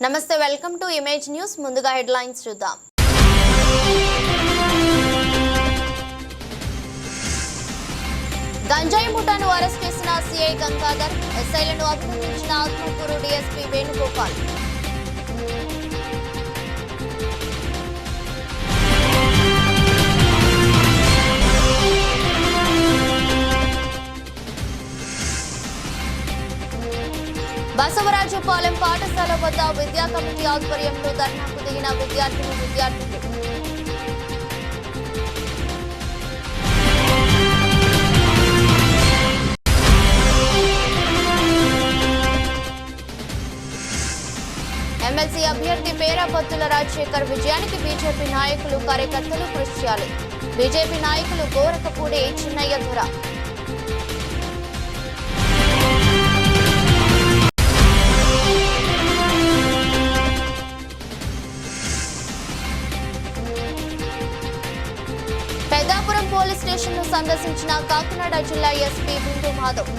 నమస్తే, welcome to image news. ముందుగా headlines చూద్దాం. గంజాయి ముఠాను అరెస్ట్ చేసిన సిఐ గంగాధర్, ఎస్ఐలను అభినందించిన ఆత్మకూరు డీఎస్పీ వేణుగోపాల్. బసవరాజుపాలెం పాఠశాల వద్ద విద్యా కమిటీ ఆధ్వర్యంలో ధర్నాకు దిగిన విద్యార్థులు. ఎమ్మెల్సీ అభ్యర్థి పేరాబత్తుల రాజశేఖర్ విజయానికి బీజేపీ నాయకులు, కార్యకర్తలు కృషి చేయాలి. బీజేపీ నాయకులు గోరకపూడి చిన్నయ్య ధర. పెద్దాపురం పోలీస్ స్టేషన్ ను సందర్శించిన కాకినాడ జిల్లా ఎస్పీ బిందు మాధవ్.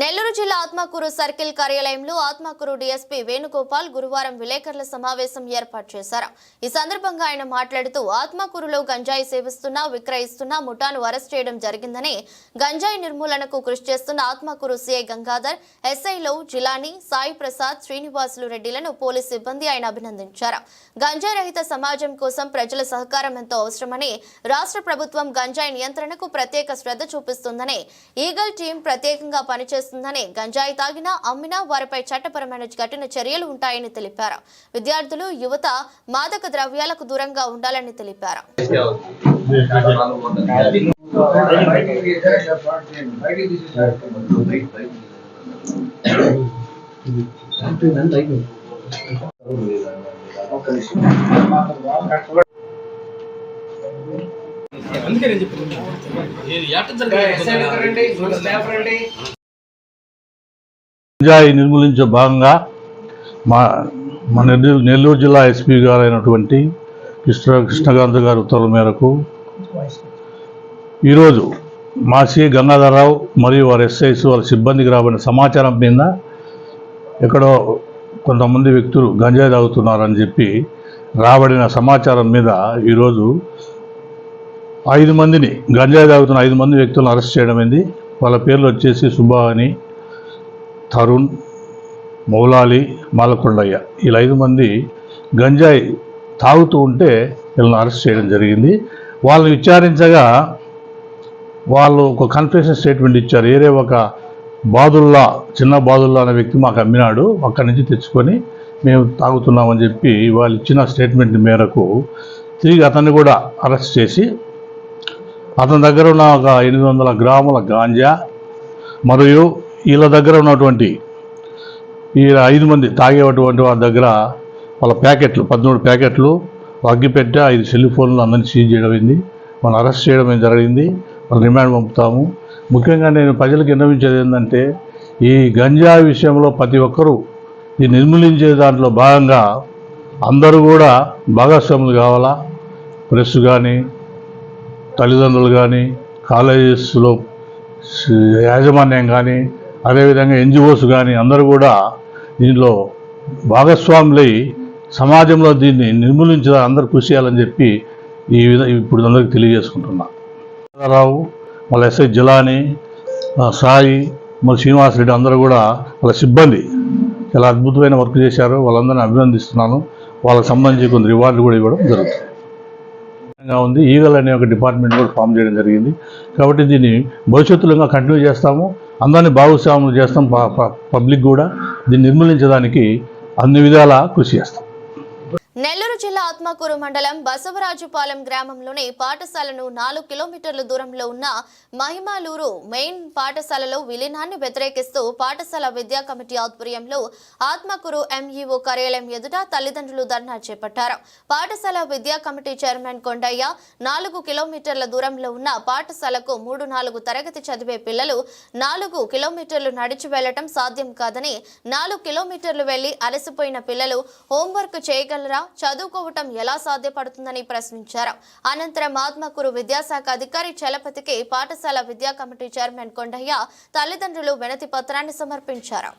నెల్లూరు జిల్లా ఆత్మకూరు సర్కిల్ కార్యాలయంలో ఆత్మకూరు డీఎస్పీ వేణుగోపాల్ గురువారం విలేకరుల సమావేశం ఏర్పాటు చేశారు. ఈ సందర్భంగా ఆయన మాట్లాడుతూ ఆత్మకూరులో గంజాయి సేవిస్తున్న, విక్రయిస్తున్న ముఠాను అరెస్ట్ చేయడం జరిగిందని, గంజాయి నిర్మూలనకు కృషి చేస్తున్న ఆత్మకూరు సిఐ గంగాధర్, ఎస్ఐలో జిలాని, సాయి ప్రసాద్, శ్రీనివాసులు రెడ్డిలను పోలీసు సిబ్బంది ఆయన అభినందించారు. గంజాయి రహిత సమాజం కోసం ప్రజల సహకారం ఎంతో అవసరమని, రాష్ట్ర ప్రభుత్వం గంజాయి నియంత్రణకు ప్రత్యేక శ్రద్ధ చూపిస్తుందని, ఈగల్ టీం ప్రత్యేకంగా పనిచేస్తుందని, గంజాయి తాగినా, అమ్మినా వారిపై చట్టపరమైన కఠిన చర్యలు ఉంటాయని తెలిపారు. విద్యార్థులు, యువత మాదక ద్రవ్యాలకు దూరంగా ఉండాలని తెలిపారు. గంజాయి నిర్మూలించే భాగంగా మా నెల్లూరు జిల్లా ఎస్పీ గారు అయినటువంటి కృష్ణకాంత్ గారి ఉత్తర్వుల మేరకు ఈరోజు మా సిఐ గంగాధరరావు మరియు వారి ఎస్ఐస్ వాళ్ళ సిబ్బందికి రాబడిన సమాచారం మీద ఎక్కడో కొంతమంది వ్యక్తులు గంజాయి తాగుతున్నారని చెప్పి రాబడిన సమాచారం మీద ఈరోజు 5 మందిని, గంజాయి తాగుతున్న 5 మంది వ్యక్తులను అరెస్ట్ చేయడమైంది. వాళ్ళ పేర్లు వచ్చేసి సుబ్బాని, తరుణ్, మౌలాలి, మాలకొండయ్య. వీళ్ళ 5 మంది గంజాయి తాగుతూ ఉంటే వీళ్ళని అరెస్ట్ చేయడం జరిగింది. వాళ్ళని విచారించగా వాళ్ళు ఒక కన్ఫెషన్ స్టేట్మెంట్ ఇచ్చారు. ఏరే ఒక చిన్న బాదుల్లా అనే వ్యక్తి మాకు అమ్మినాడు, అక్కడి నుంచి తెచ్చుకొని మేము తాగుతున్నామని చెప్పి వాళ్ళు ఇచ్చిన స్టేట్మెంట్ మేరకు తిరిగి అతన్ని కూడా అరెస్ట్ చేసి అతని దగ్గర ఉన్న ఒక 800 గ్రాముల గాంజా మరియు వీళ్ళ దగ్గర ఉన్నటువంటి ఈ 5 మంది తాగేటువంటి వారి దగ్గర వాళ్ళ ప్యాకెట్లు 13 ప్యాకెట్లు, అగ్గిపెట్టె, 5 సెల్ ఫోన్లు అందరినీ సీజ్ చేయడమైంది. మనం అరెస్ట్ చేయడం జరిగింది. వాళ్ళు రిమాండ్ పంపుతాము. ముఖ్యంగా నేను ప్రజలకు విన్నవించేది ఏంటంటే, ఈ గంజా విషయంలో ప్రతి ఒక్కరూ ఈ నిర్మూలించే దాంట్లో భాగంగా అందరూ కూడా భాగస్వాములు కావాలా. ప్రెస్ కానీ, తల్లిదండ్రులు కానీ, కాలేజెస్లో యాజమాన్యం కానీ, అదేవిధంగా ఎన్జిఓస్ కానీ అందరూ కూడా దీనిలో భాగస్వాములై సమాజంలో దీన్ని నిర్మూలించే అందరూ కృషి చేయాలని చెప్పి ఇప్పుడు అందరికీ తెలియజేసుకుంటున్నా. రావు, మళ్ళీ ఎస్ఐ జిలాని, సాయి, మళ్ళీ శ్రీనివాసరెడ్డి అందరూ కూడా వాళ్ళ సిబ్బంది చాలా అద్భుతమైన వర్క్ చేశారు. వాళ్ళందరినీ అభినందిస్తున్నాను. వాళ్ళకి సంబంధించి కొన్ని రివార్డులు కూడా ఇవ్వడం జరుగుతుంది. ఉంది ఈగల్ అనే ఒక డిపార్ట్మెంట్ కూడా ఫామ్ చేయడం జరిగింది. కాబట్టి దీన్ని భవిష్యత్తులో ఇంకా కంటిన్యూ చేస్తాము. అందరినీ భాగస్వాములు చేస్తాం. పబ్లిక్ కూడా దీన్ని నిర్మూలించడానికి అన్ని విధాలా కృషి చేస్తాం. నెల్లూరు జిల్లా ఆత్మకూరు మండలం బసవరాజుపాలెం గ్రామంలోని పాఠశాలను 4 కిలోమీటర్ల దూరంలో ఉన్న మహిమాలూరు మెయిన్ పాఠశాలలో విలీనాన్ని వ్యతిరేకిస్తూ పాఠశాల విద్యా కమిటీ ఆధ్వర్యంలో ఆత్మకూరు ఎంఈఓ కార్యాలయం ఎదుట తల్లిదండ్రులు ధర్నా చేపట్టారు. పాఠశాల విద్యా కమిటీ చైర్మన్ కొండయ్య 4 కిలోమీటర్ల దూరంలో ఉన్న పాఠశాలకు 3-4 తరగతి చదివే పిల్లలు 4 కిలోమీటర్లు నడిచి వెళ్లటం సాధ్యం కాదని, 4 కిలోమీటర్లు వెళ్లి అలసిపోయిన పిల్లలు హోంవర్క్ చేయగలరా, చదువుకోవటం ఎలా సాధ్యపడుతుందని ప్రశ్నించారు. అనంతరం ఆత్మకూరు విద్యాశాఖ అధికారి చలపతికి పాఠశాల విద్యా కమిటీ చైర్మన్ కొండయ్య తల్లిదండ్రులు వినతి పత్రాన్ని సమర్పించారు.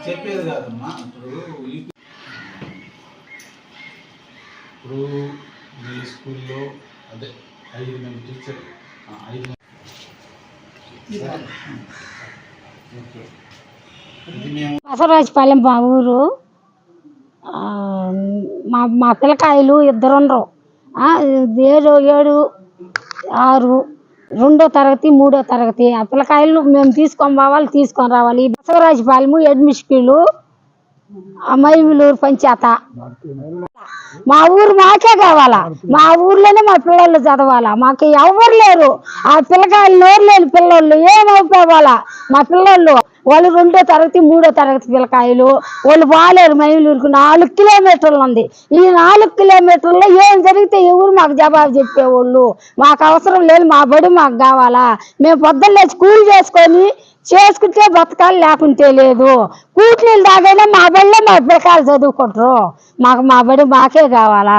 చెప్పేది కాదమ్మా. ఇప్పుడు మీ స్కూల్లో అదే 5 మంది టీచర్ 5 మంది బసవరాజపాలెం మా ఊరు. మా పిల్లకాయలు 2 ఉండరు. 7, 6, 2వ తరగతి 3వ తరగతి ఆ పిల్లకాయలు మేము తీసుకొని రావాలి. బసవరాజపాలెము ఎడ్మిస్కీలు మైవులూరు పంచాయత మా ఊరు మాకే కావాలా. మా ఊర్లోనే మా పిల్లలు చదవాలా. మాకు ఎవరు లేరు. ఆ పిల్లకాయలు నోరు లేని పిల్లలు ఏమైపోవాలా. మా పిల్లలు వాళ్ళు 2వ తరగతి 3వ తరగతి పిల్లకాయలు వాళ్ళు బాగాలేరు. మైవులూరుకు 4 కిలోమీటర్లు ఉంది. ఈ 4 కిలోమీటర్లో ఏం జరిగితే ఎవరు మాకు జవాబు చెప్పేవాళ్ళు. మాకు అవసరం లేదు. మా బడి మాకు కావాలా. మేము పొద్దున్నే స్కూల్ చేసుకుంటే బతకాలు లేకుంటే లేదు. కూట్లీలు తాగైనా మా బడిలో మా పిల్లకాయలు చదువుకుంటారు. మా బడి మాకే కావాలా.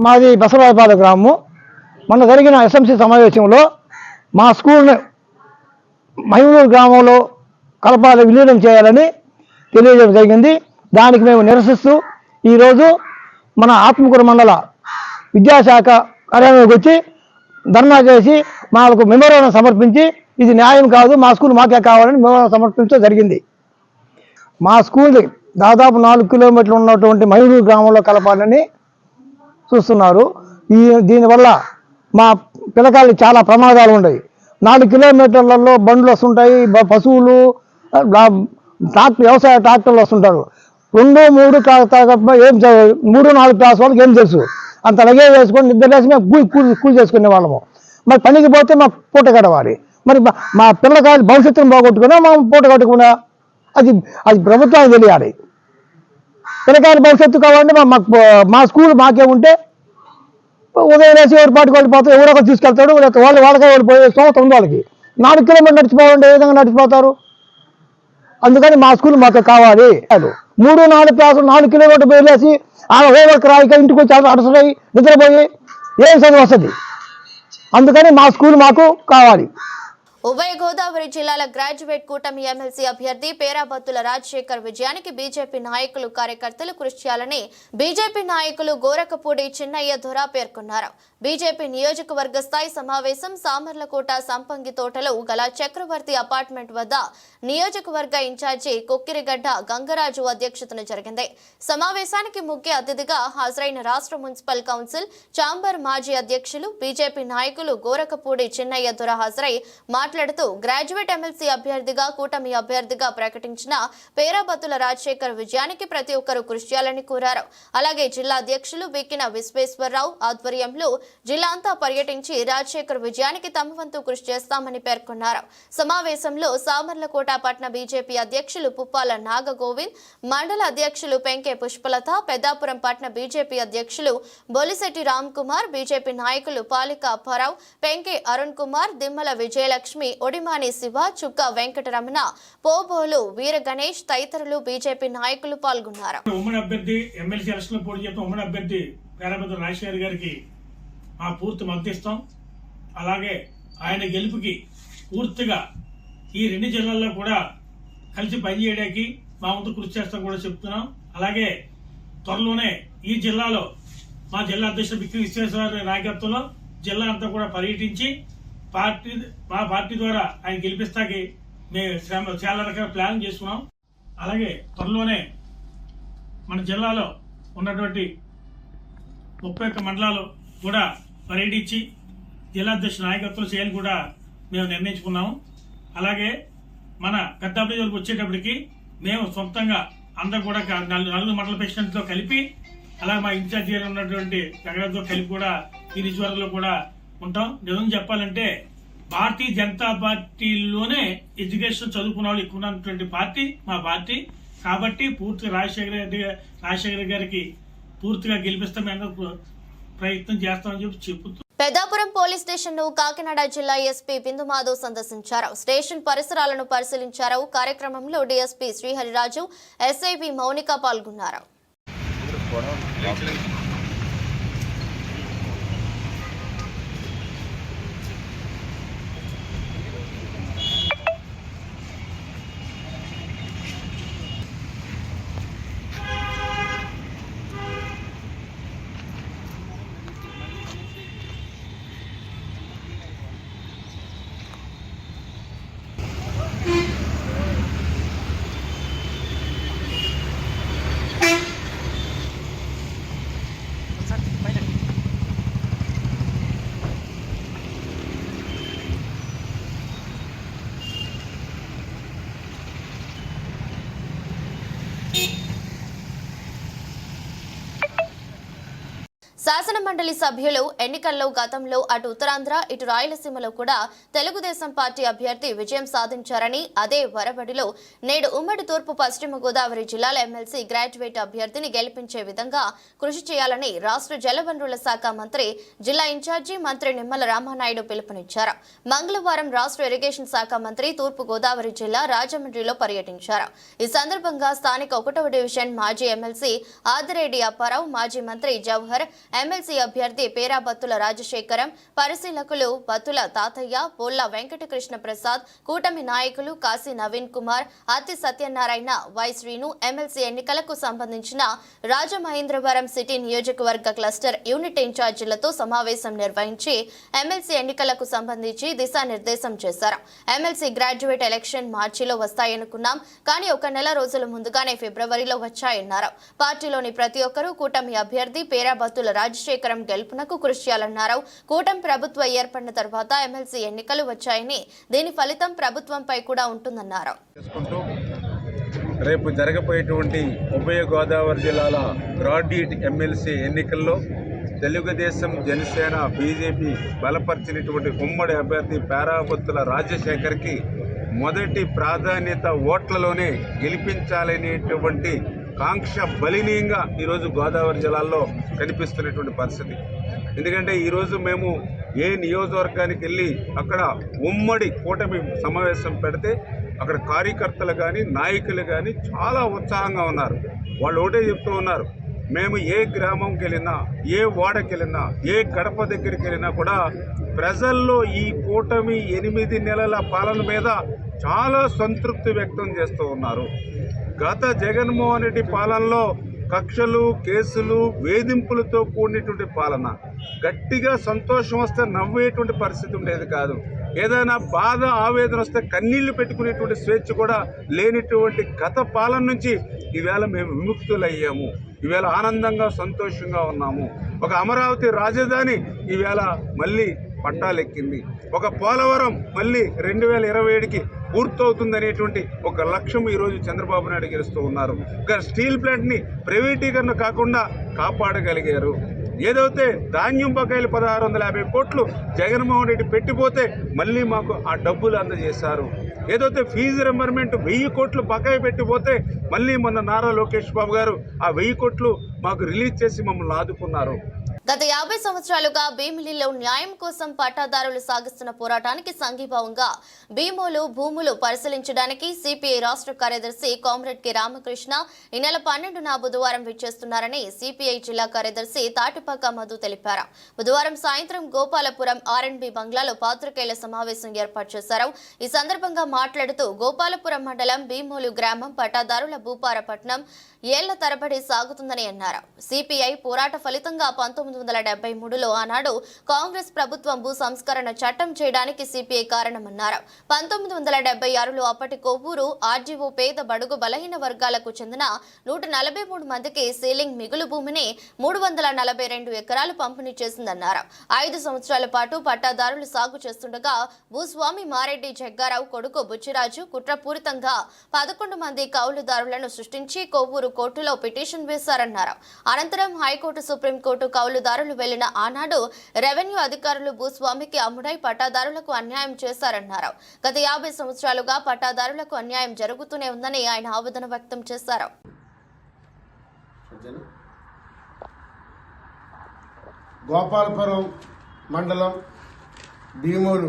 మాది బసవరాజపాలెం గ్రామము. మొన్న జరిగిన ఎస్ఎంసీ సమావేశంలో మా స్కూల్ని మైవులూరు గ్రామంలో కలపాలి, విలీనం చేయాలని తెలియజేయడం జరిగింది. దానికి మేము నిరసిస్తూ ఈరోజు మన ఆత్మకూరు మండల విద్యాశాఖ కార్యాలయంలోకి వచ్చి ధర్నా చేసి మాకు మెమోరాండం సమర్పించి ఇది న్యాయం కాదు, మా స్కూల్ మాకే కావాలని మెమోరాండం సమర్పించడం జరిగింది. మా స్కూల్ని దాదాపు 4 కిలోమీటర్లు ఉన్నటువంటి మైవులూరు గ్రామంలో కలపాలని చూస్తున్నారు. దీనివల్ల మా పిల్లకాయలు చాలా ప్రమాదాలు ఉన్నాయి. 4 కిలోమీటర్లలో బండ్లు వస్తుంటాయి, పశువులు, వ్యవసాయ ట్రాక్టర్లు వస్తుంటారు. 2, 3 ఏం 3, 4 క్లాస్ వాళ్ళకి ఏం తెలుసు. అంత లగేజ్ వేసుకొని నిద్రలేసి మేము కూలి చేసుకునే వాళ్ళము. మరి పనికి పోతే మా పూట కట్టవాలి. మరి మా పిల్లకాయలు భవిష్యత్తును బాగొట్టుకున్నా మా పూట కట్టుకున్నా అది ప్రభుత్వానికి తెలియాలి. పిల్లకాయల భవిష్యత్తు కావాలంటే మా స్కూల్ మాకే ఉంటే ఉదయం వేసి ఎవరి పాటికి వెళ్ళిపోతారు. ఎవరో ఒకరు తీసుకెళ్తాడు. వాళ్ళకే వెళ్ళిపోయే స్తోమత ఉంది వాళ్ళకి. 4 కిలోమీటర్లు నడిచిపోవాలంటే ఏ విధంగా నడిచిపోతారు. అందుకని మా స్కూల్ మాకు కావాలి. 3, 4 క్లాసులు 4 కిలోమీటర్లు వెళ్ళేసి ఆ హోంవర్క్ రాయిక ఇంటికి వచ్చి అడసలై నిద్రపోయి ఏం చదువు వస్తుంది. అందుకని మా స్కూల్ మాకు కావాలి. ఉభయ గోదావరి జిల్లాల గ్రాడ్యుయేట్ కూటమి ఎమ్మెల్సీ అభ్యర్థి పేరాబత్తుల రాజశేఖర్ విజయానికి బీజేపీ నాయకులు కార్యకర్తలు కృషి చేయాలని బీజేపీ నాయకులు గోరకపూడి చిన్నయ్య దొర పేర్కొన్నారు. బీజేపీ నియోజకవర్గ స్థాయి సమావేశం సామర్లకోట సంపంగి తోటలో గల చక్రవర్తి అపార్ట్మెంట్ వద్ద నియోజకవర్గ ఇన్ఛార్జి కొక్కిరిగడ్డ గంగరాజు అధ్యక్షతన జరిగింది. సమావేశానికి ముఖ్య అతిథిగా హాజరైన రాష్ట్ర మున్సిపల్ కౌన్సిల్ ఛాంబర్ మాజీ అధ్యక్షులు బీజేపీ నాయకులు గోరకపూడి చిన్నయ్య దొర హాజరై మాట్లాడుతూ గ్రాడ్యుయేట్ ఎమ్మెల్సీ అభ్యర్థిగా కూటమి అభ్యర్థిగా ప్రకటించిన పేరాబత్తుల రాజశేఖర్ విజయానికి ప్రతి ఒక్కరూ కృషి చేయాలని కోరారు. అలాగే జిల్లా అధ్యక్షులు బిక్కిన విశ్వేశ్వరరావు ఆధ్వర్యంలో జిల్లా అంతా పర్యటించి రాజశేఖర్ విజయానికి తమ వంతు కృషి చేస్తామని పేర్కొన్నారు. సమావేశంలో సామర్లకోట పట్న బీజేపీ అధ్యక్షులు పుప్పాల నాగగోవింద్, మండల అధ్యక్షులు పెంకే పుష్పలత, పెద్దాపురం పట్న బీజేపీ అధ్యక్షులు బొలిశెట్టి రామ్ కుమార్, బీజేపీ నాయకులు పాలిక అప్పారావు, పెంకే అరుణ్ కుమార్, దిమ్మల విజయలక్ష్మి, ఒడిమాని శివ, చుక్క వెంకటరమణ, పోబోలు వీర గణేష్ తదితరులు బీజేపీ నాయకులు పాల్గొన్నారు. ఉమ్మడి అభ్యర్థి ఎమ్మెల్సీ ఎలక్షన్ లో పోటీ చేస్తున్న ఉమ్మడి అభ్యర్థి పేరాబత్తుల రాజశేఖర్ గారికి మా పూర్తి మద్దతు ఇస్తాం. అలాగే ఆయన గెలుపుకి పూర్తిగా ఈ 2 జిల్లాల్లో కూడా కలిసి పనిచేయడానికి మా వంతు కృషి చేస్తాం కూడా చెప్తున్నాం. అలాగే త్వరలోనే ఈ జిల్లాలో మా జిల్లా అధ్యక్షుడు బిక్కి విశ్వేశ్వరరావు నాయకత్వంలో జిల్లా అంతా కూడా పర్యటించి మా పార్టీ ద్వారా ఆయన గెలిపిస్తాకి మేము చాలా రకాల ప్లాన్ చేసుకున్నాం. అలాగే త్వరలోనే మన జిల్లాలో ఉన్నటువంటి 31 మండలాలు కూడా పర్యటించి జిల్లా అధ్యక్ష నాయకత్వం చేయాలని కూడా మేము నిర్ణయించుకున్నాము. అలాగే మన పెద్దపల్లి జిల్లాకు వచ్చేటప్పటికి మేము సొంతంగా అందరూ కూడా నలుగురు మండల ప్రెసిడెంట్తో కలిపి అలాగే మా ఇన్ఛార్జి ఉన్నటువంటి జగన్తో కలిపి కూడా ఈ నియోజకవర్గంలో కూడా ఉంటాం. నిజం చెప్పాలంటే భారతీయ జనతా పార్టీలోనే ఎడ్యుకేషన్ చదువుకున్న వాళ్ళు ఎక్కువ ఉన్నటువంటి పార్టీ మా పార్టీ. కాబట్టి పూర్తిగా రాజశేఖర గారికి పూర్తిగా గెలిపిస్తామని ప్రయత్నం చేస్తామని చెబుతూ పెద్దాపురం పోలీస్ స్టేషన్ ను కాకినాడ జిల్లా ఎస్పీ బిందు మాధవ్ సందర్శించారు. స్టేషన్ పరిసరాలను పరిశీలించారు. కార్యక్రమంలో డీఎస్పీ శ్రీహరిరాజు, ఎస్ఐపి మౌనిక పాల్గొన్నారు. శాసన మండలి సభ్యులు ఎన్నికల్లో గతంలో అటు ఉత్తరాంధ్ర ఇటు రాయలసీమలో కూడా తెలుగుదేశం పార్టీ అభ్యర్థి విజయం సాధించారని, అదే వరబడిలో నేడు ఉమ్మడి తూర్పు పశ్చిమ గోదావరి జిల్లాల ఎమ్మెల్సీ గ్రాడ్యుయేట్ అభ్యర్థిని గెలిపించే విధంగా కృషి చేయాలని రాష్ట్ర జలవనరుల శాఖ మంత్రి, జిల్లా ఇన్ఛార్జి మంత్రి నిమ్మల రామానాయుడు పిలుపునిచ్చారు. మంగళవారం రాష్ట్ర ఇరిగేషన్ శాఖ మంత్రి తూర్పు గోదావరి జిల్లా రాజమండ్రిలో పర్యటించారు. ఈ సందర్భంగా స్థానిక 1వ డివిజన్ మాజీ ఎమ్మెల్సీ ఆదిరెడ్డి అప్పారావు, మాజీ మంత్రి జవహర్, ఎమ్మెల్సీ అభ్యర్థి పేరా బత్తుల రాజశేఖరం, పరిశీలకులు బత్తుల తాతయ్య, పోల్ల వెంకటకృష్ణ ప్రసాద్, కూటమి నాయకులు కాశీ నవీన్ కుమార్, అత్తి సత్యనారాయణ, వై శ్రీను ఎమ్మెల్సీ ఎన్నికలకు సంబంధించిన రాజమహేంద్రవరం సిటీ నియోజకవర్గ క్లస్టర్ యూనిట్ ఇన్ఛార్జీలతో సమావేశం నిర్వహించి ఎమ్మెల్సీ ఎన్నికలకు సంబంధించి దిశానిర్దేశం చేశారు. ఎమ్మెల్సీ గ్రాడ్యుయేట్ ఎలక్షన్ మార్చిలో వస్తాయనుకున్నాం, కానీ 1 నెల రోజుల ముందుగానే ఫిబ్రవరిలో వచ్చాయన్నారు. పార్టీలోని ప్రతి ఒక్కరూ కూటమి అభ్యర్థి పేరా బత్తుల రాజశేఖరం గెలుపునకు కృషి చేయాలన్నారు. కూటమి ప్రభుత్వ ఏర్పడిన తర్వాత ఎమ్మెల్సీ ఎన్నికలు వచ్చాయని, దీని ఫలితం ప్రభుత్వంపై కూడా ఉంటుందన్నారు. రేపు జరగబోయేటువంటి ఉభయ గోదావరి జిల్లాల గ్రాడ్యుయేట్ ఎమ్మెల్సీ ఎన్నికల్లో తెలుగుదేశం, జనసేన, బీజేపీ బలపరిచినటువంటి ఉమ్మడి అభ్యర్థి పేరా బత్తుల రాజశేఖర్కి మొదటి ప్రాధాన్యత ఓట్లలోనే గెలిపించాలనేటువంటి కాంక్ష బలీనీయంగా ఈరోజు గోదావరి జిల్లాల్లో కనిపిస్తున్నటువంటి పరిస్థితి. ఎందుకంటే ఈరోజు మేము ఏ నియోజకవర్గానికి వెళ్ళి అక్కడ ఉమ్మడి కూటమి సమావేశం పెడితే అక్కడ కార్యకర్తలు కానీ నాయకులు కానీ చాలా ఉత్సాహంగా ఉన్నారు. వాళ్ళు ఒకటే చెప్తూ ఉన్నారు, మేము ఏ గ్రామంకి వెళ్ళినా, ఏ వాడకి వెళ్ళినా, ఏ గడప దగ్గరికి వెళ్ళినా కూడా ప్రజల్లో ఈ కూటమి 8 నెలల పాలన మీద చాలా సంతృప్తి వ్యక్తం చేస్తూ ఉన్నారు. గత జగన్మోహన్ రెడ్డి పాలనలో కక్షలు, కేసులు, వేధింపులతో కూడినటువంటి పాలన. గట్టిగా సంతోషం వస్తే నవ్వేటువంటి పరిస్థితి ఉండేది కాదు. ఏదైనా బాధ, ఆవేదన వస్తే కన్నీళ్లు పెట్టుకునేటువంటి స్వేచ్ఛ కూడా లేనిటువంటి గత పాలన నుంచి ఈవేళ మేము విముక్తులయ్యాము. ఈవేళ ఆనందంగా, సంతోషంగా ఉన్నాము. ఒక అమరావతి రాజధాని ఈవేళ మళ్ళీ పట్టాలెక్కింది. ఒక పోలవరం మళ్ళీ 2027కి పూర్తవుతుందనేటువంటి ఒక లక్ష్యం ఈరోజు చంద్రబాబు నాయుడు గెలుస్తూ ఉన్నారు. ఒక స్టీల్ ప్లాంట్ని ప్రైవేటీకరణ కాకుండా కాపాడగలిగారు. ఏదైతే ధాన్యం బకాయిలు 1650 కోట్లు జగన్మోహన్ రెడ్డి పెట్టిపోతే మళ్ళీ మాకు ఆ డబ్బులు అందజేశారు. ఏదైతే ఫీజు రింబర్మెంట్ 1000 కోట్లు బకాయి పెట్టిపోతే మళ్ళీ మొన్న నారా లోకేష్ బాబు గారు ఆ 1000 కోట్లు మాకు రిలీజ్ చేసి మమ్మల్ని ఆదుకున్నారు. గత 50 సంవత్సరాలుగా భీమిలిలో న్యాయం కోసం పట్టాదారులు సాగిస్తున్న పోరాటానికి సంఘీభావంగా భీమోలు భూములు పరిశీలించడానికి సిపిఐ రాష్ట్ర కార్యదర్శి కామ్రేడ్ కె రామకృష్ణ ఈ నెల 12న బుధవారం విచ్చేస్తున్నారని సిపిఐ జిల్లా కార్యదర్శి తాటిపాక మధు తెలిపారు. బుధవారం సాయంత్రం గోపాలపురం ఆర్ఎండ్బి బంగ్లాలో పాత్రికేయుల సమావేశం ఏర్పాటు చేశారు. ఈ సందర్భంగా మాట్లాడుతూ గోపాలపురం మండలం భీమోలు గ్రామం పట్టాదారుల భూపారపట్నం ఏళ్ల తరబడి సాగుతుందని అన్నారు. సిపిఐ పోరాట ఫలితంగా 19 1973లో ఆనాడు కాంగ్రెస్ ప్రభుత్వం భూ సంస్కరణ చట్టం చేయడానికి సిపిఐ కారణమన్నారు. 1976లో అప్పటి కొవ్వూరు ఆర్జీఓ పేద బడుగు బలహీన వర్గాలకు చెందిన 143 మందికి సీలింగ్ మిగులు భూమిని 342 ఎకరాలు పంపిణీ చేసిందన్నారు. 5 సంవత్సరాల పాటు పట్టాదారులు సాగు చేస్తుండగా భూస్వామి మారెడ్డి జగ్గారావు కొడుకు బుచ్చిరాజు కుట్రపూరితంగా 11 మంది కౌలుదారులను సృష్టించి కొవ్వూరు కోర్టులో పిటిషన్ వేశారన్నారు. అనంతరం హైకోర్టు, సుప్రీంకోర్టు కౌలుదారులు వెళ్లిన ఆనాడు రెవెన్యూ అధికారులు భూస్వామికి అమ్ముడై పట్టాదారులకు అన్యాయం చేశారన్నారు. గత 50 సంవత్సరాలుగా పట్టాదారులకు అన్యాయం జరుగుతూనే ఉందని ఆయన ఆవేదన వ్యక్తం చేశారు. గోపాలపురం మండలం భీమూరు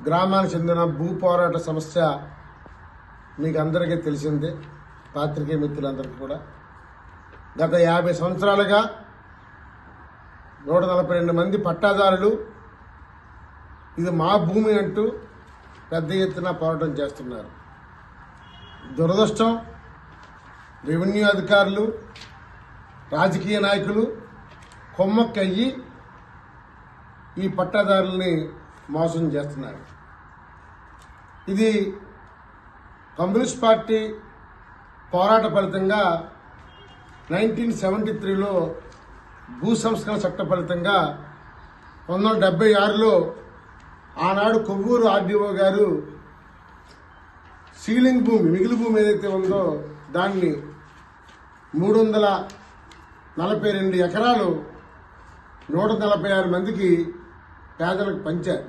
గ్రామానికి చెందిన భూ పోరాట సమస్య మీకు అందరికీ తెలిసిందే, పాత్రికేయ మిత్రులందరికీ కూడా. గత 50 సంవత్సరాలుగా 142 మంది పట్టాదారులు ఇది మా భూమి అంటూ పెద్ద ఎత్తున పోరాటం చేస్తున్నారు. దురదృష్టం, రెవెన్యూ అధికారులు, రాజకీయ నాయకులు కొమ్మక్కయ్యి ఈ పట్టాదారుల్ని మోసం చేస్తున్నారు. ఇది కమ్యూనిస్ట్ పార్టీ పోరాట ఫలితంగా 1973లో భూ సంస్కరణ చట్ట ఫలితంగా 1976లో ఆనాడు కొవ్వూరు ఆర్డీఓ గారు సీలింగ్ భూమి, మిగిలి భూమి ఏదైతే ఉందో దాన్ని 342 ఎకరాలు 146 మందికి పేదలకు పంచారు.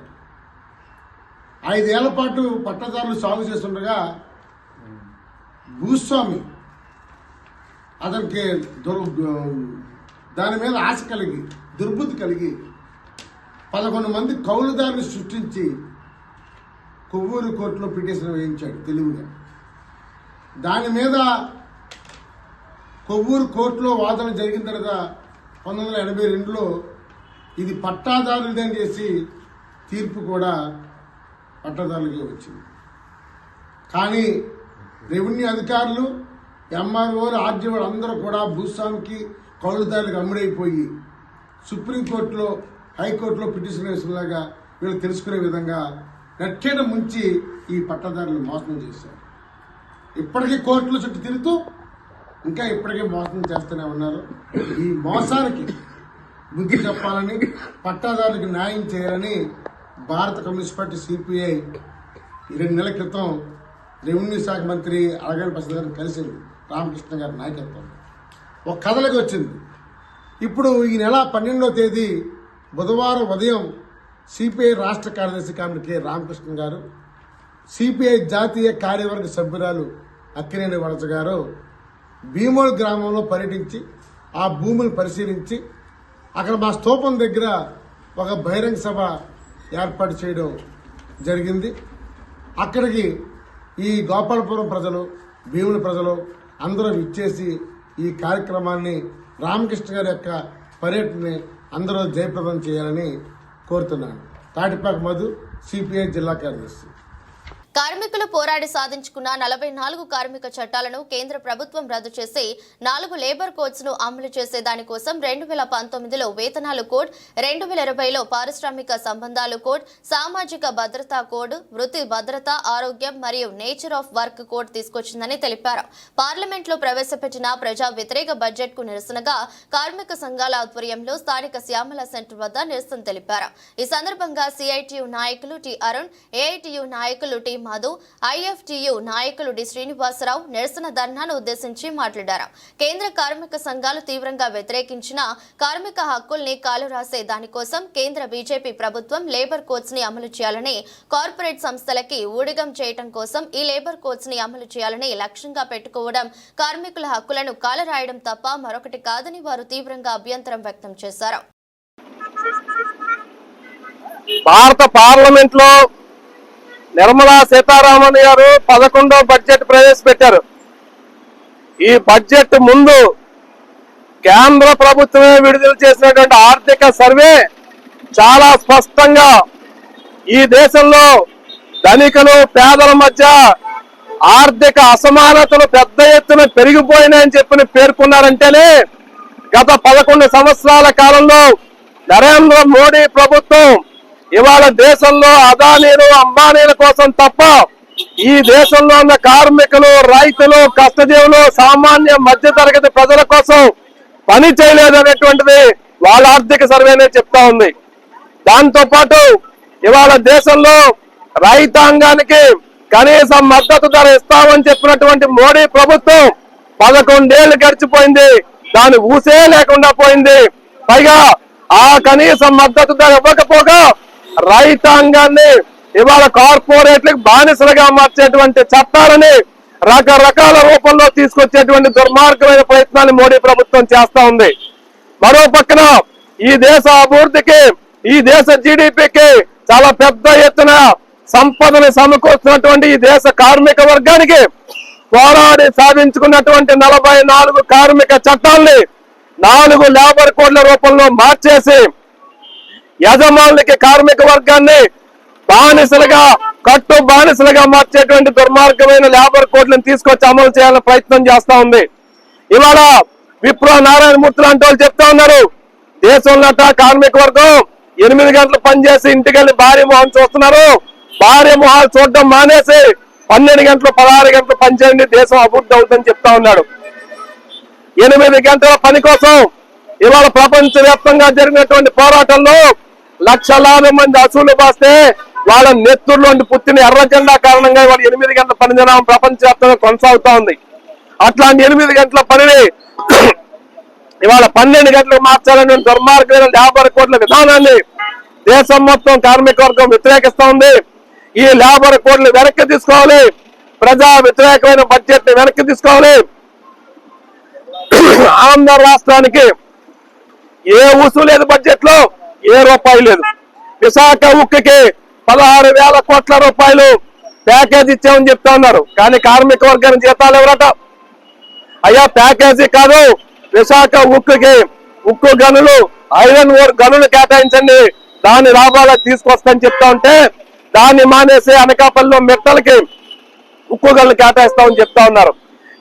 5 ఏళ్ల పాటు పట్టదారులు సాగు చేస్తుండగా భూస్వామి అతనికి దాని మీద ఆశ కలిగి, దుర్బుద్ధి కలిగి 11 మంది కౌలుదారుని సృష్టించి కొవ్వూరు కోర్టులో పిటిషన్ వేయించాడు తెలివిగా. దాని మీద కొవ్వూరు కోర్టులో వాదన జరిగిన తర్వాత 1982లో ఇది పట్టాదారులని చేసి తీర్పు కూడా పట్టాదారులకే వచ్చింది. కానీ రెవెన్యూ అధికారులు, ఎంఆర్ఓలు, ఆర్జీఓలు అందరూ కూడా భూస్వామికి కౌలుదారులకు అమ్ముడైపోయి సుప్రీంకోర్టులో, హైకోర్టులో పిటిషన్ వేసేలాగా వీళ్ళు తెలుసుకునే విధంగా గట్టిన ముంచి ఈ పట్టాదారులు మోసం చేశారు. ఇప్పటికీ కోర్టుల చుట్టూ తిరుగుతూ ఇంకా ఇప్పటికే మోసం చేస్తూనే ఉన్నారు. ఈ మోసానికి బుద్ధి చెప్పాలని, పట్టాదారులకు న్యాయం చేయాలని భారత కమ్యూనిస్ట్ పార్టీ సిపిఐ 2 నెలల క్రితం రెవెన్యూ శాఖ మంత్రి అలగాని ప్రసాద్ గారిని కలిసింది. రామకృష్ణ గారి నాయకత్వంలో ఒక కథలకు వచ్చింది. ఇప్పుడు ఈ నెల 12వ తేదీ బుధవారం ఉదయం సిపిఐ రాష్ట్ర కార్యదర్శి కె రామకృష్ణ గారు, సిపిఐ జాతీయ కార్యవర్గ సభ్యురాలు అక్కినేని వలస గారు భీమూరు గ్రామంలో పర్యటించి ఆ భూములు పరిశీలించి అక్కడ మా స్తూపం దగ్గర ఒక బహిరంగ సభ ఏర్పాటు చేయడం జరిగింది. అక్కడికి ఈ గోపాలపురం ప్రజలు, భీముల ప్రజలు అందరూ ఇచ్చేసి ఈ కార్యక్రమాన్ని, రామకృష్ణ గారి యొక్క పర్యటనని అందరూ జయప్రదం చేయాలని కోరుతున్నాను. తాటిపాక మధు, సిపిఐ జిల్లా కార్యదర్శి. కార్మికులు పోరాడి సాధించుకున్న 44 కార్మిక చట్టాలను కేంద్ర ప్రభుత్వం రద్దు చేసి 4 లేబర్ కోడ్స్ ను అమలు చేసే దానికోసం 2019లో వేతనాలు కోడ్, 2020లో పారిశ్రామిక సంబంధాలు కోడ్, సామాజిక భద్రతా కోడ్, వృత్తి భద్రత, ఆరోగ్యం మరియు నేచర్ ఆఫ్ వర్క్ కోడ్ తీసుకొచ్చిందని తెలిపారు. పార్లమెంట్లో ప్రవేశపెట్టిన ప్రజా వ్యతిరేక బడ్జెట్ కు నిరసనగా కార్మిక సంఘాల ఆధ్వర్యంలో స్థానిక శ్యామల సెంటర్ వద్ద నిరసన తెలిపారు. ఈ సందర్భంగా సిఐటియు నాయకులు టి అరుణ్, ఏఐటియు నాయకులు టి మధు, ఐఎఫ్టియు నాయకులు డి శ్రీనివాసరావు నిరసన ధర్నాను ఉద్దేశించి మాట్లాడారు. కేంద్ర కార్మిక సంఘాలు తీవ్రంగా వ్యతిరేకించిన కార్మిక హక్కుల్ని కాలు రాసే దానికోసం కేంద్ర బీజేపీ ప్రభుత్వం లేబర్ కోడ్స్ ని అమలు చేయాలని, కార్పొరేట్ సంస్థలకి ఊడిగం చేయడం కోసం ఈ లేబర్ కోడ్స్ ని అమలు చేయాలని లక్ష్యంగా పెట్టుకోవడం కార్మికుల హక్కులను కాలరాయడం తప్ప మరొకటి కాదని వారు తీవ్రంగా అభ్యంతరం వ్యక్తం చేశారు. భారత పార్లమెంట్ లో నిర్మలా సీతారామన్ గారు 11వ బడ్జెట్ ప్రవేశపెట్టారు. ఈ బడ్జెట్ ముందు కేంద్ర ప్రభుత్వమే విడుదల చేసినటువంటి ఆర్థిక సర్వే చాలా స్పష్టంగా ఈ దేశంలో ధనికులు పేదల మధ్య ఆర్థిక అసమానతలు పెద్ద ఎత్తున పెరిగిపోయినాయని చెప్పి పేర్కొన్నారంటేనే గత 11 సంవత్సరాల కాలంలో నరేంద్ర మోడీ ప్రభుత్వం ఇవాళ దేశంలో అదానీలు అంబానీల కోసం తప్ప ఈ దేశంలో ఉన్న కార్మికులు, రైతులు, కష్టజీవులు, సామాన్య మధ్యతరగతి ప్రజల కోసం పని చేయలేదనేటువంటిది వాళ్ళ ఆర్థిక సర్వేనే చెప్తా ఉంది. దాంతో పాటు ఇవాళ దేశంలో రైతాంగానికి కనీస మద్దతు ధర ఇస్తామని చెప్పినటువంటి మోడీ ప్రభుత్వం 11 ఏళ్లు గడిచిపోయింది, దాని ఊసే లేకుండా పోయింది. పైగా ఆ కనీస మద్దతు ధర ఇవ్వకపోగా రైతాంగాన్ని ఇవాళ కార్పొరేట్లకు బానిసలుగా మార్చేటువంటి చట్టాలని రకరకాల రూపంలో తీసుకొచ్చేటువంటి దుర్మార్గమైన ప్రయత్నాన్ని మోడీ ప్రభుత్వం చేస్తా ఉంది. మరో పక్కన ఈ దేశ అభివృద్ధికి, ఈ దేశ జీడిపికి చాలా పెద్ద ఎత్తున సంపదని సమకూర్చున్నటువంటి ఈ దేశ కార్మిక వర్గానికి పోరాడి సాధించుకున్నటువంటి 44 కార్మిక చట్టాల్ని 4 లేబర్ కోడ్ల రూపంలో మార్చేసి యజమానులకి కార్మిక వర్గాన్ని బానిసలుగా, కట్టు బానిసలుగా మార్చేటువంటి దుర్మార్గమైన లేబర్ కోడ్లను తీసుకొచ్చి అమలు చేయాలని ప్రయత్నం చేస్తా ఉంది. ఇవాళ విప్రో నారాయణమూర్తి లాంటి వాళ్ళు చెప్తా ఉన్నారు, దేశంలో కార్మిక వర్గం 8 గంటలు పనిచేసి ఇంటికి వెళ్ళి భార్య మొహం చూస్తున్నారు. భార్య మొహాలు చూడడం మానేసి 12 గంటలు 16 గంటలు పనిచేయండి, దేశం అభివృద్ధి అవుతుందని చెప్తా ఉన్నాడు. 8 గంటల పని కోసం ఇవాళ ప్రపంచవ్యాప్తంగా జరిగినటువంటి పోరాటంలో లక్షలాది మంది అసూలు బాస్తే వాళ్ళ నెత్తుర్లోండి పుట్టిన ఎర్ర జెండా కారణంగా ఇవాళ 8 గంటల పని దినం ప్రపంచవ్యాప్తంగా కొనసాగుతా ఉంది. అట్లాంటి 8 గంటల పనిని ఇవాళ 12 గంటలకు మార్చాలనే దుర్మార్గమైన లేబర్ కోడ్ల విధానాన్ని దేశం మొత్తం కార్మిక వర్గం వ్యతిరేకిస్తా ఉంది. ఈ లేబర్ కోడ్లు వెనక్కి తీసుకోవాలి, ప్రజా వ్యతిరేకమైన బడ్జెట్ ని వెనక్కి తీసుకోవాలి. ఆంధ్ర రాష్ట్రానికి ఏ ఊసు లేదు, బడ్జెట్ లో ఏ రూపాయి లేదు. విశాఖ ఉక్కుకి 16,000 కోట్ల రూపాయలు ప్యాకేజ్ ఇచ్చామని చెప్తా ఉన్నారు, కానీ కార్మిక వర్గానికి జీతాలు ఎవరట? అయ్యా ప్యాకేజీ కాదు, విశాఖ ఉక్కుకి ఉక్కు గనులు, ఐరన్ ఓర్ గనులు కేటాయించండి, దాని లాభాలు తీసుకొస్తామని చెప్తా ఉంటే దాన్ని మానేసి అనకాపల్లిలో మెట్టలకి ఉక్కు గనులు కేటాయిస్తామని చెప్తా ఉన్నారు.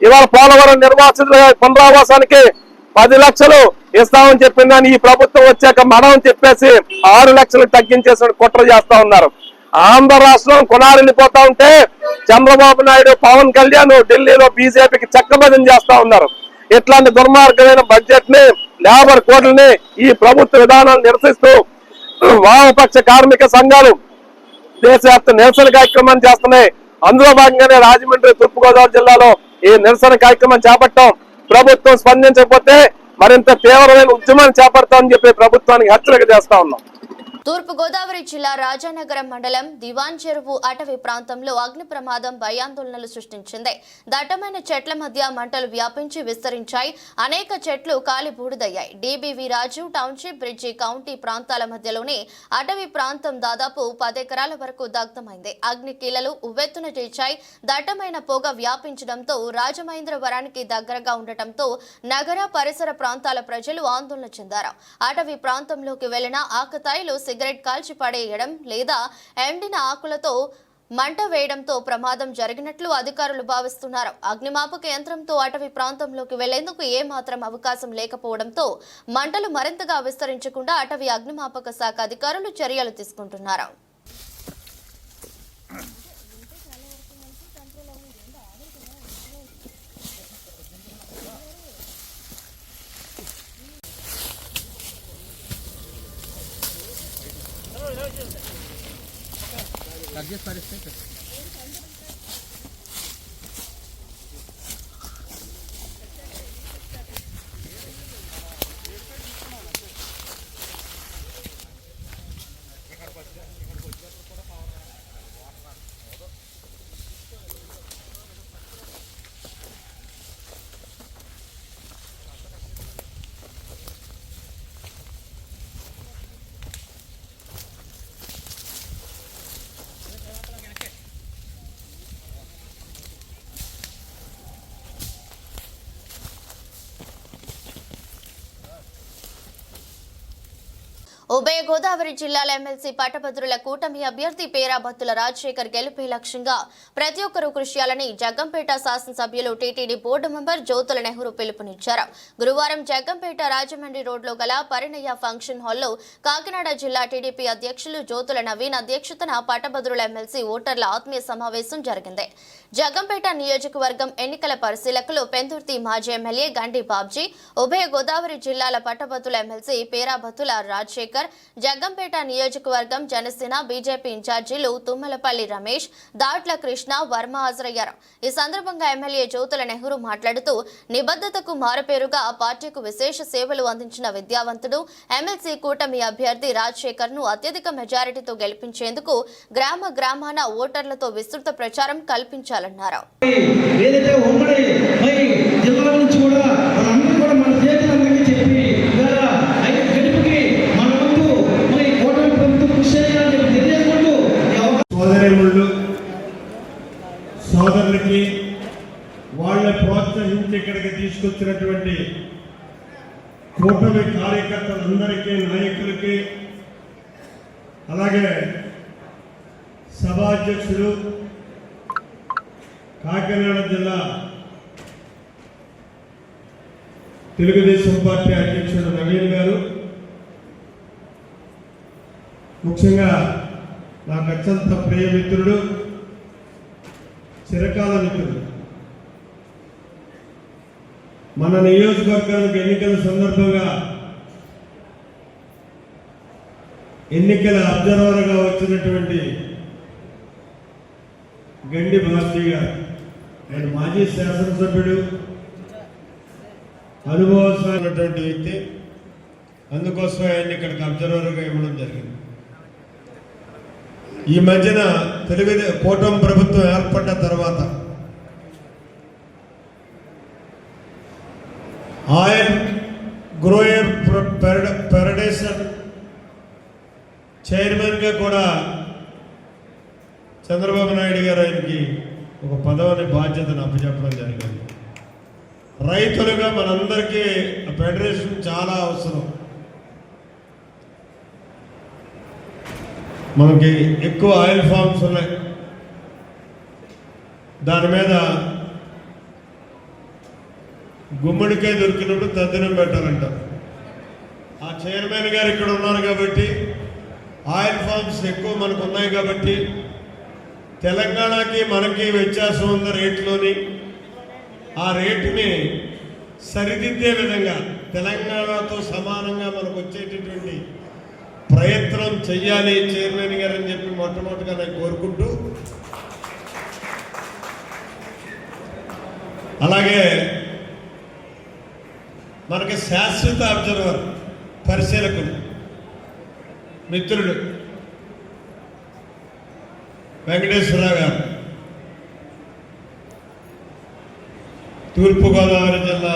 ఇవాళ పోలవరం నిర్వాసితుల పునరావాసానికి 10 లక్షలు ఇస్తామని చెప్పిందని ఈ ప్రభుత్వం వచ్చాక మనం చెప్పేసి 6 లక్షలు తగ్గించేసి కుట్ర చేస్తా ఉన్నారు. ఆంధ్ర రాష్ట్రం కొనారిల్లిపోతా ఉంటే చంద్రబాబు నాయుడు, పవన్ కళ్యాణ్ ఢిల్లీలో బీజేపీకి చక్కబద్ధం చేస్తా ఉన్నారు. ఇట్లాంటి దుర్మార్గమైన బడ్జెట్ ని, లేబర్ కోడ్లని, ఈ ప్రభుత్వ విధానాలు నిరసిస్తూ వామపక్ష కార్మిక సంఘాలు దేశవ్యాప్త నిరసన కార్యక్రమాన్ని చేస్తున్నాయి. అందులో భాగంగానే రాజమండ్రి, తూర్పుగోదావరి జిల్లాలో ఈ నిరసన కార్యక్రమం చేపట్టాం. ప్రభుత్వం స్పందించకపోతే మరింత తీవ్రమైన ఉద్యమాన్ని చేపడతామని చెప్పి ప్రభుత్వానికి హెచ్చరిక చేస్తా ఉన్నాం. తూర్పుగోదావరి జిల్లా రాజానగరం మండలం దివాన్ చెరువు అటవీ ప్రాంతంలో అగ్ని ప్రమాదం భయాందోళనలు సృష్టించింది. దట్టమైన చెట్ల మధ్య మంటలు వ్యాపించి విస్తరించాయి. అనేక చెట్లు కాలి బూడిదయ్యాయి. డిబివి రాజు టౌన్షిప్, బ్రిడ్జి కౌంటీ ప్రాంతాల మధ్యలోని అటవీ ప్రాంతం దాదాపు 10 ఎకరాల వరకు దగ్ధమైంది. అగ్ని కీలలు ఉవ్వెత్తున చేర్చాయి. దట్టమైన పొగ వ్యాపించడంతో రాజమహేంద్రవరానికి దగ్గరగా ఉండటంతో నగర పరిసర ప్రాంతాల ప్రజలు ఆందోళన చెందారు. అటవీ ప్రాంతంలోకి వెళ్లిన ఆకతాయిలు సిగరెట్ కాల్చి పడేయడం లేదా ఎండిన ఆకులతో మంట వేయడంతో ప్రమాదం జరిగినట్లు అధికారులు భావిస్తున్నారు. అగ్నిమాపక యంత్రంతో అటవీ ప్రాంతంలోకి వెళ్లేందుకు ఏమాత్రం అవకాశం లేకపోవడంతో మంటలు మరింతగా విస్తరించకుండా అటవీ అగ్నిమాపక శాఖ అధికారులు చర్యలు తీసుకుంటున్నారు. ఉభయ గోదావరి జిల్లాల ఎమ్మెల్సీ పట్టభద్రుల కూటమి అభ్యర్థి పేరాబత్తుల రాజశేఖర్ గెలుపే లక్ష్యంగా ప్రతి ఒక్కరూ కృషి చేయాలని జగ్గంపేట శాసనసభ్యులు TTD board member Jyothula Nehru పిలుపునిచ్చారు. గురువారం జగ్గంపేట రాజమండ్రి రోడ్లో గల పరిణయ ఫంక్షన్ హాల్లో కాకినాడ జిల్లా టీడీపీ అధ్యక్షులు జ్యోతుల నవీన్ అధ్యక్షతన పట్టభద్రుల ఎమ్మెల్సీ ఓటర్ల ఆత్మీయ సమావేశం జరిగింది. జగ్గంపేట నియోజకవర్గం ఎన్నికల పరిశీలకులు పెందుర్తి మాజీ ఎమ్మెల్యే గండి బాబ్జీ, ఉభయ గోదావరి జిల్లాల పట్టభద్రుల ఎమ్మెల్సీ పేరాబత్తుల రాజశేఖర్, జగ్గంపేట నియోజకవర్గం జనసేన బీజేపీ ఇన్ఛార్జీలు తుమ్మలపల్లి రమేష్, దాట్ల కృష్ణ వర్మ హాజరయ్యారు. ఈ సందర్భంగా ఎమ్మెల్యే జ్యోతుల నెహ్రూ మాట్లాడుతూ నిబద్ధతకు మారుపేరుగా పార్టీకు విశేష సేవలు అందించిన విద్యావంతుడు ఎమ్మెల్సీ కూటమి అభ్యర్థి రాజశేఖర్ ను అత్యధిక మెజారిటీతో గెలిపించేందుకు గ్రామాన ఓటర్లతో విస్తృత ప్రచారం కల్పించాలన్నారు. సోదరులకి వాళ్ళని ప్రోత్సహించి ఇక్కడికి తీసుకొచ్చినటువంటి కూటమి కార్యకర్తలందరికీ, నాయకులకి, అలాగే సభాధ్యక్షుడు కాకినాడ జిల్లా తెలుగుదేశం పార్టీ అధ్యక్షుడు నవీన్ గారు, ముఖ్యంగా నాకు అత్యంత ప్రియ మిత్రుడు, చిరకాల మిత్రుడు, మన నియోజకవర్గానికి ఎన్నికల సందర్భంగా ఎన్నికల అబ్జర్వర్గా వచ్చినటువంటి గండి బాబ్జీ గారు. ఆయన మాజీ శాసనసభ్యుడు, అనుభవమైనటువంటి వ్యక్తి. అందుకోసం ఆయన ఇక్కడికి అబ్జర్వర్గా ఇవ్వడం జరిగింది. ఈ మధ్యన కూటమి ప్రభుత్వం ఏర్పడ్డ తర్వాత ఆయిల్ గ్రోయర్ ఫెడరేషన్ చైర్మన్గా కూడా చంద్రబాబు నాయుడు గారు ఆయనకి ఒక పదవిని బాధ్యతను అప్పచెప్పడం జరిగింది. రైతులుగా మనందరికీ ఫెడరేషన్ చాలా అవసరం. మనకి ఎక్కువ ఆయిల్ ఫార్మ్స్ ఉన్నాయి, దాని మీద గుమ్మడికాయ దొరికినప్పుడు తద్దినం పెట్టాలంటారు. ఆ చైర్మన్ గారు ఇక్కడ ఉన్నారు కాబట్టి, ఆయిల్ ఫార్మ్స్ ఎక్కువ మనకు ఉన్నాయి కాబట్టి తెలంగాణకి మనకి వ్యత్యాసం ఉన్న రేట్లోని ఆ రేటుని సరిదిద్దే విధంగా తెలంగాణతో సమానంగా మనకు వచ్చేటటువంటి ప్రయత్నం చెయ్యాలి చైర్మన్ గారు అని చెప్పి మొట్టమొదటిగా నేను కోరుకుంటూ, అలాగే మనకి శాశ్వత అబ్జర్వర్ పరిశీలకులు మిత్రుడు వెంకటేశ్వరరావు గారు, తూర్పుగోదావరి జిల్లా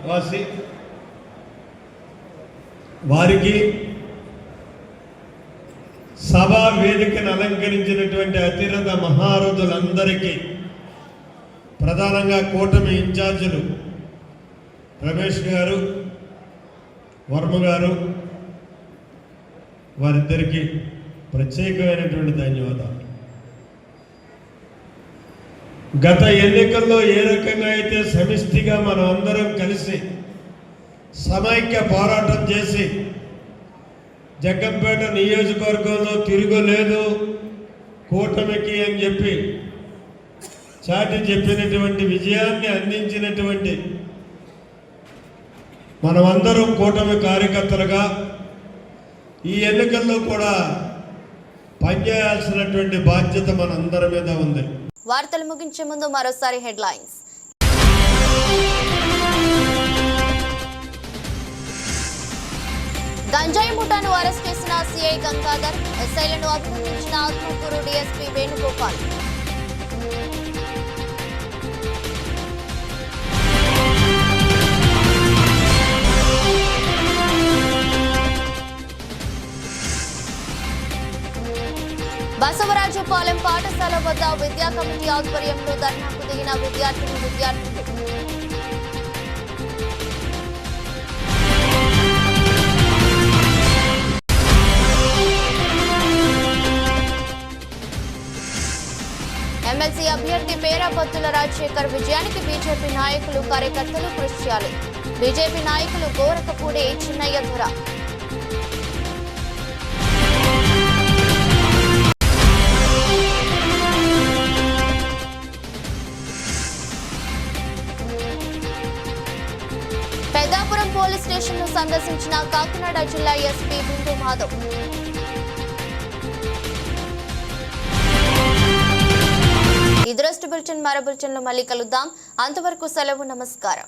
వాసి, వారికి సభా వేదికను అలంకరించినటువంటి అతిరథ మహారథులందరికీ, ప్రధానంగా కూటమి ఇన్ఛార్జీలు రమేష్ గారు, వర్మ గారు, వారిద్దరికీ ప్రత్యేకమైనటువంటి ధన్యవాదాలు. గత ఎన్నికల్లో ఏ రకంగా అయితే సమిష్టిగా మనం అందరం కలిసి సమైక్య పోరాటం చేసి జగ్గంపేట నియోజకవర్గంలో తిరుగులేదు కూటమికి అని చెప్పి చాటి చెప్పినటువంటి విజయాన్ని అందించినటువంటి మనమందరం కూటమి కార్యకర్తలుగా ఈ ఎన్నికల్లో కూడా పనిచేయాల్సినటువంటి బాధ్యత మనందరి మీద ఉంది. వార్తలు ముగించే ముందు మరోసారి హెడ్లైన్స్. గంజాయి ముఠాను అరెస్ట్ చేసిన సిఐ గంగాధర్, ఎస్ఐలను అభినందించిన ఆత్మకూరు డీఎస్పీ వేణుగోపాల్. బసవరాజుపాలెం పాఠశాల వద్ద విద్యా కమిటీ ఆధ్వర్యంలో ధర్నాకు దిగిన విద్యార్థులు. రాజశేఖర్ విజయానికి బీజేపీ నాయకులు కార్యకర్తలు కృషి చేయాలి. బీజేపీ నాయకులు గోరకపూడి చిన్నయ్య ధర. పెద్దాపురం పోలీస్ స్టేషన్ ను సందర్శించిన కాకినాడ జిల్లా ఎస్పీ బిందు మాధవ్. ఇది బులెటిన్. మరో బులెటిన్ లో మళ్ళీ కలుద్దాం. అంతవరకు సెలవు. నమస్కారం.